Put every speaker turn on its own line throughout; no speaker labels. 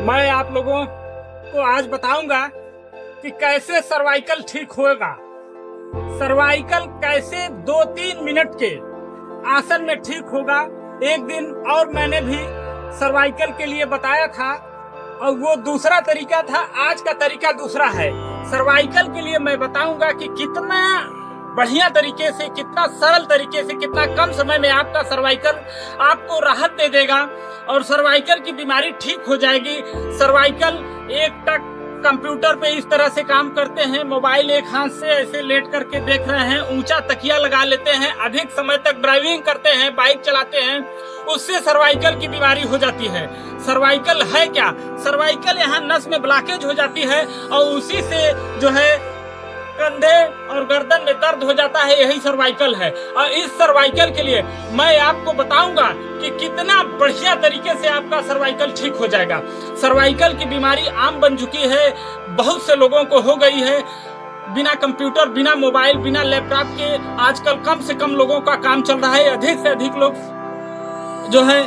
मैं आप लोगों को आज बताऊंगा कि कैसे सर्वाइकल ठीक होगा। सर्वाइकल कैसे 2-3 मिनट के आसन में ठीक होगा। एक दिन और मैंने भी सर्वाइकल के लिए बताया था और वो दूसरा तरीका था, आज का तरीका दूसरा है। सर्वाइकल के लिए मैं बताऊंगा कि कितना बढ़िया तरीके से, कितना सरल तरीके से, कितना कम समय में आपका सर्वाइकल आपको राहत दे देगा और सर्वाइकल की बीमारी ठीक हो जाएगी। सर्वाइकल एक टक कंप्यूटर पे इस तरह से काम करते हैं, मोबाइल एक हाथ से ऐसे लेट करके देख रहे हैं, ऊंचा तकिया लगा लेते हैं, अधिक समय तक ड्राइविंग करते हैं, बाइक चलाते हैं, उससे सर्वाइकल की बीमारी हो जाती है। सर्वाइकल है क्या? सर्वाइकल यहाँ नस में ब्लॉकेज हो जाती है और उसी से जो है कंधे और गर्दन में दर्द हो जाता है, यही सर्वाइकल है। और इस सर्वाइकल के लिए मैं आपको बताऊंगा कि कितना बढ़िया तरीके से आपका सर्वाइकल ठीक हो जाएगा। सर्वाइकल की बीमारी आम बन चुकी है, बहुत से लोगों को हो गई है। बिना कंप्यूटर, बिना मोबाइल, बिना लैपटॉप के आजकल कम से कम लोगों का काम चल रहा है। अधिक से अधिक लोग जो है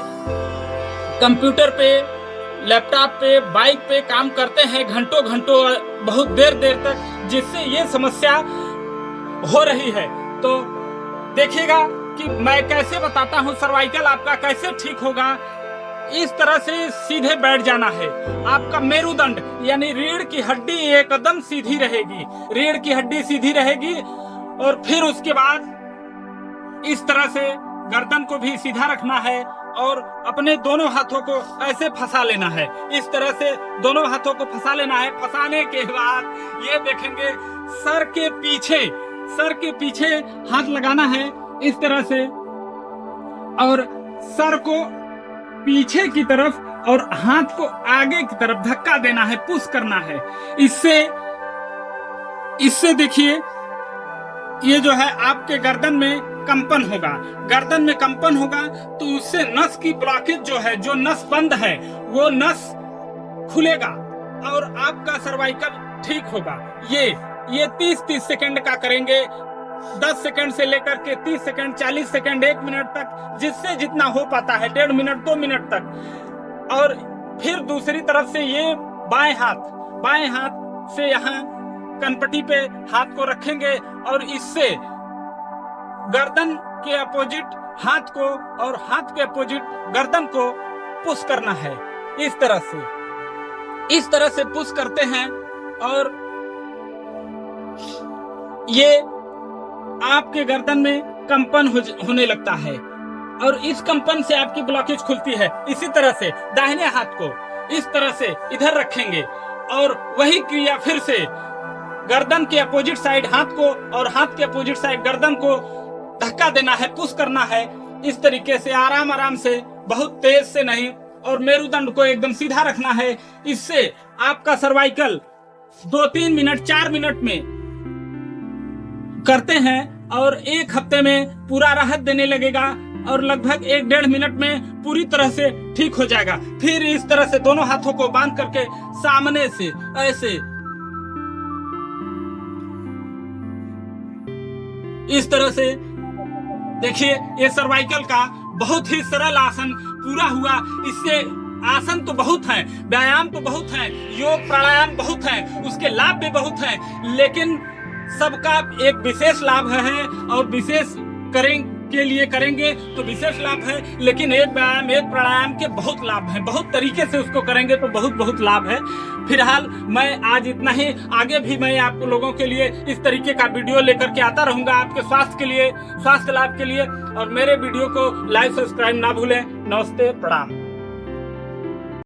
कंप्यूटर पे, लैपटॉप पे, बाइक पे काम करते हैं घंटों घंटों, बहुत देर देर तक, जिससे ये समस्या हो रही है। तो देखिएगा कि मैं कैसे बताता हूँ सर्वाइकल आपका कैसे ठीक होगा। इस तरह से सीधे बैठ जाना है। आपका मेरुदंड यानी रीढ़ की हड्डी एकदम सीधी रहेगी, रीढ़ की हड्डी सीधी रहेगी और फिर उसके बाद इस तरह से गर्दन को भी सीधा रखना है और अपने दोनों हाथों को ऐसे फंसा लेना है। इस तरह से दोनों हाथों को फंसा लेना है। फंसाने के बाद ये देखेंगे सर के पीछे हाथ लगाना है इस तरह से और सर को पीछे की तरफ और हाथ को आगे की तरफ धक्का देना है, पुश करना है। इससे देखिए ये जो है आपके गर्दन में कंपन होगा। गर्दन में कंपन होगा तो उससे नस की ब्लॉकेज जो है, जो नस बंद है, वो नस खुलेगा और आपका सर्वाइकल ठीक होगा। ये 30-30 सेकंड का करेंगे, 10 सेकंड से लेकर के 30 सेकंड, 40 सेकंड, 1 मिनट तक, जिससे जितना हो पाता है, 1.5 मिनट, 2 मिनट तक। और फिर दूसरी तरफ से ये बाएं हाथ से यहाँ कनपट्टी पे हाथ को रखेंगे और इससे गर्दन के अपोजिट हाथ को और हाथ के अपोजिट गर्दन को पुश करना है। इस तरह से पुश करते हैं और ये आपके गर्दन में कंपन होने लगता है और इस कंपन से आपकी ब्लॉकेज खुलती है। इसी तरह से दाहिने हाथ को इस तरह से इधर रखेंगे और वही क्रिया फिर से गर्दन के अपोजिट साइड हाथ को और हाथ के अपोजिट साइड गर्दन को धक्का देना है, पुश करना है। इस तरीके से आराम से, बहुत तेज से नहीं, और मेरुदंड को एकदम सीधा रखना है। इससे आपका सर्वाइकल 2-3 मिनट, 4 मिनट में करते हैं और 1 हफ्ते में पूरा राहत देने लगेगा और लगभग 1-1.5 मिनट में पूरी तरह से ठीक हो जाएगा। फिर इस तरह से दोनों हाथों को बांध करके सामने से ऐसे इस तरह से देखिए, ये सर्वाइकल का बहुत ही सरल आसन पूरा हुआ। इससे आसन तो बहुत हैं, व्यायाम तो बहुत हैं, योग प्राणायाम बहुत हैं, उसके लाभ भी बहुत हैं, लेकिन सबका एक विशेष लाभ है और विशेष करेंगे तो विशेष लाभ है। लेकिन एक व्यायाम, एक प्राणायाम के बहुत लाभ हैं, बहुत तरीके से उसको करेंगे तो बहुत लाभ है। फिलहाल मैं आज इतना ही। आगे भी मैं आप लोगों के लिए इस तरीके का वीडियो लेकर के आता रहूंगा आपके स्वास्थ्य के लिए, स्वास्थ्य लाभ के लिए। और मेरे वीडियो को लाइक, सब्सक्राइब ना भूलें। नमस्ते, प्रणाम।